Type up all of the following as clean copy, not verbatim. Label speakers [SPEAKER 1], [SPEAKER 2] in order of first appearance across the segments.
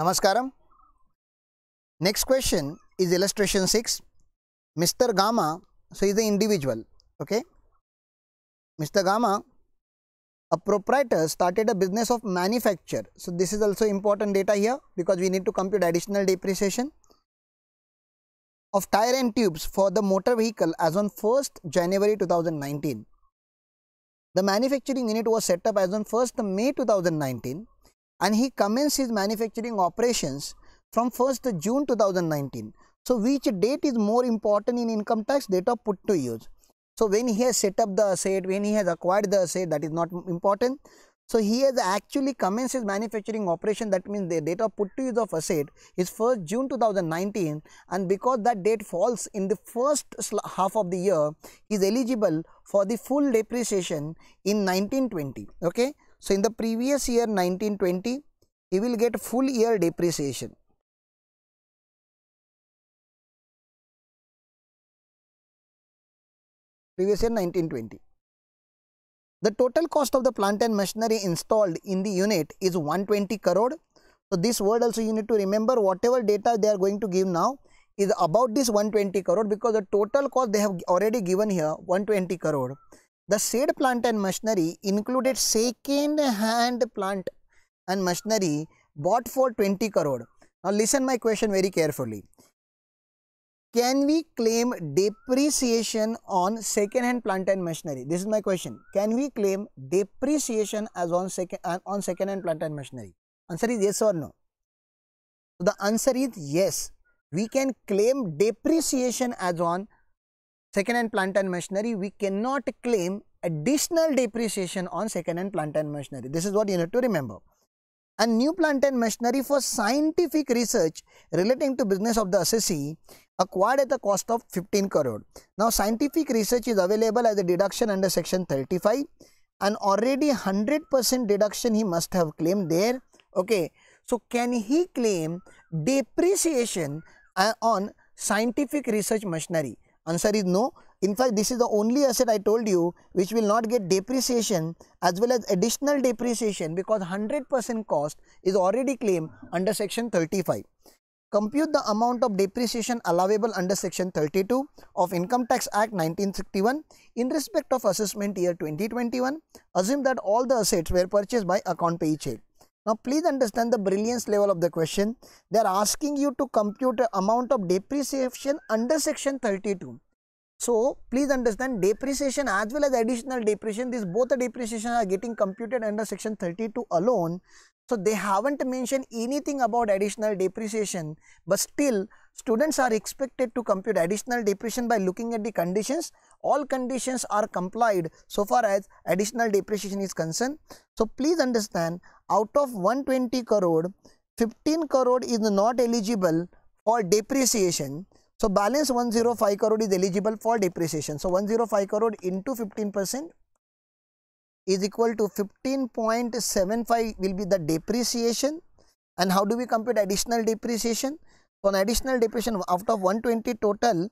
[SPEAKER 1] Namaskaram. Next question is illustration 6. Mr. Gama, so he is the individual, okay. Mr. Gama, a proprietor, started a business of manufacture. So this is also important data here because we need to compute additional depreciation of tire and tubes for the motor vehicle as on 1st January 2019. The manufacturing unit was set up as on 1st May 2019 and he commenced his manufacturing operations from 1st June 2019. So which date is more important in income tax? Date of put to use. So when he has set up the asset, when he has acquired the asset, that is not important. So he has actually commenced his manufacturing operation, that means the date of put to use of asset is 1st June 2019, and because that date falls in the first half of the year, he is eligible for the full depreciation in 1920, okay. So in the previous year 1920, he will get full year depreciation. Previous year 1920. The total cost of the plant and machinery installed in the unit is 120 crore. So this word also you need to remember, whatever data they are going to give now is about this 120 crore because the total cost they have already given here 120 crore. The said plant and machinery included second hand plant and machinery bought for 20 crore. Now listen my question very carefully. Can we claim depreciation on second hand plant and machinery? This is my question. Can we claim depreciation as on second hand plant and machinery? Answer is yes or no. So the answer is yes. We can claim depreciation as on second hand plant and machinery. We cannot claim additional depreciation on second hand plant and machinery. This is what you need to remember. And new plant and machinery for scientific research relating to business of the assessee acquired at the cost of 15 crore. Now scientific research is available as a deduction under section 35 and already 100% deduction he must have claimed there, okay. So can he claim depreciation on scientific research machinery? Answer is no. In fact, this is the only asset I told you which will not get depreciation as well as additional depreciation because 100% cost is already claimed under section 35. Compute the amount of depreciation allowable under section 32 of Income Tax Act 1961 in respect of assessment year 2021. Assume that all the assets were purchased by account payee check. Now please understand the brilliance level of the question. They are asking you to compute the amount of depreciation under section 32. So please understand, depreciation as well as additional depreciation, these both the depreciation are getting computed under section 32 alone. So they haven't mentioned anything about additional depreciation, but still students are expected to compute additional depreciation by looking at the conditions. All conditions are complied so far as additional depreciation is concerned. So please understand, out of 120 crore, 15 crore is not eligible for depreciation. So balance 105 crore is eligible for depreciation. So 105 crore into 15% is equal to 15.75 will be the depreciation. And how do we compute additional depreciation? So an additional depreciation out of 120 total,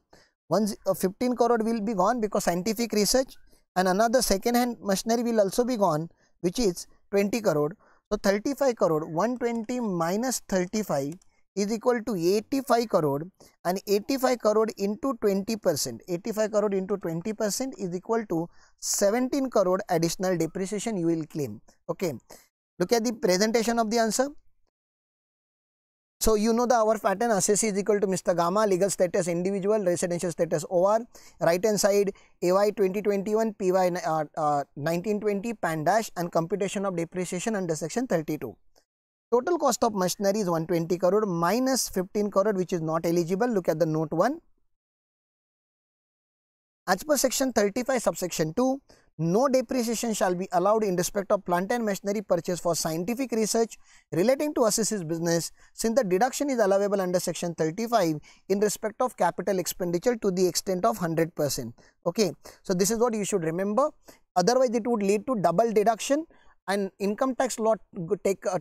[SPEAKER 1] 15 crore will be gone because scientific research, and another second hand machinery will also be gone, which is 20 crore. So 35 crore, 120 minus 35 is equal to 85 crore, and 85 crore into 20%, 85 crore into 20% is equal to 17 crore additional depreciation you will claim, okay. Look at the presentation of the answer. So you know our pattern. Assessee is equal to Mr. Gama, legal status individual, residential status OR, right hand side AY 2021, PY 1920, PAN dash, and computation of depreciation under section 32. Total cost of machinery is 120 crore minus 15 crore which is not eligible. Look at the note 1. As per section 35 subsection 2, no depreciation shall be allowed in respect of plant and machinery purchase for scientific research relating to assessee's business, since the deduction is allowable under section 35 in respect of capital expenditure to the extent of 100%, okay. So this is what you should remember, otherwise it would lead to double deduction. And income tax law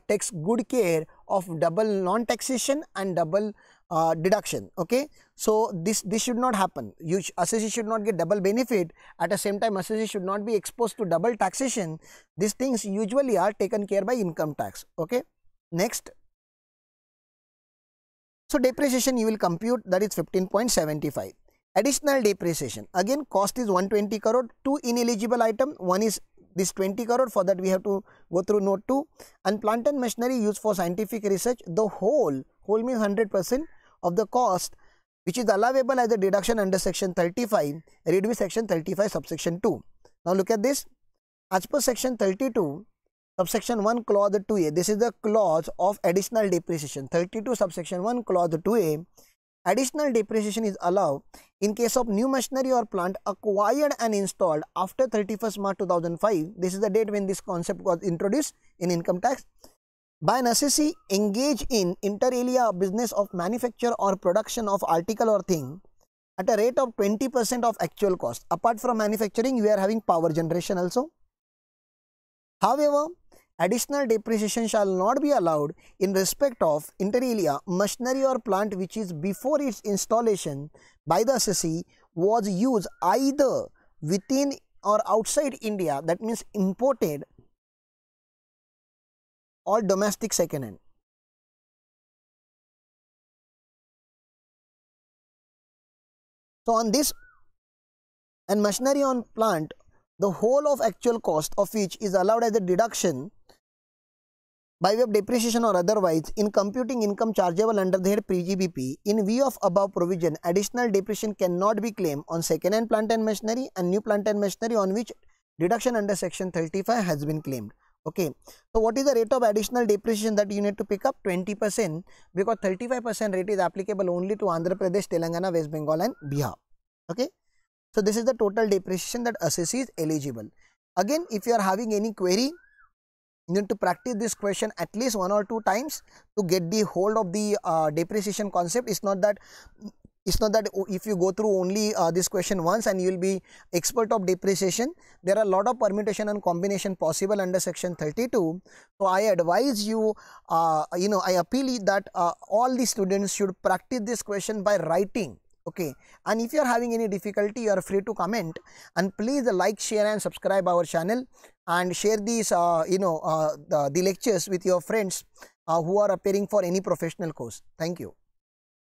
[SPEAKER 1] takes good care of double non-taxation and double deduction, okay. So this should not happen. Assessee should not get double benefit, at the same time assessee should not be exposed to double taxation. These things usually are taken care by income tax, okay. Next, So depreciation you will compute, that is 15.75. Additional depreciation, again cost is 120 crore, two ineligible item, one is this 20 crore, for that we have to go through note 2, and plant and machinery used for scientific research, the whole means 100% of the cost which is allowable as a deduction under section 35, read with section 35 subsection 2. Now look at this, as per section 32 subsection 1 clause 2a, this is the clause of additional depreciation. 32 subsection 1 clause 2a, additional depreciation is allowed in case of new machinery or plant acquired and installed after 31st March 2005. This is the date when this concept was introduced in income tax, by an assessee engaged in inter alia business of manufacture or production of article or thing at a rate of 20% of actual cost. Apart from manufacturing, we are having power generation also. However, additional depreciation shall not be allowed in respect of inter alia machinery or plant which is before its installation by the assessee was used either within or outside India, that means imported or domestic second hand. So on this and machinery on plant, the whole of actual cost of which is allowed as a deduction by way of depreciation or otherwise in computing income chargeable under the head PGBP. In view of above provision, additional depreciation cannot be claimed on second hand plant and machinery and new plant and machinery on which deduction under section 35 has been claimed. Okay, so what is the rate of additional depreciation that you need to pick up? 20%, because 35% rate is applicable only to Andhra Pradesh, Telangana, West Bengal and Bihar. Okay, so this is the total depreciation that assessee is eligible. Again, if you are having any query, you need to practice this question at least 1 or 2 times to get the hold of the depreciation concept. It's not that if you go through only this question once and you will be expert of depreciation. There are a lot of permutation and combination possible under section 32. So I advise you, I appeal that all the students should practice this question by writing. Okay, and if you are having any difficulty, you are free to comment, and please like, share and subscribe our channel, and share these the lectures with your friends who are appearing for any professional course. Thank you.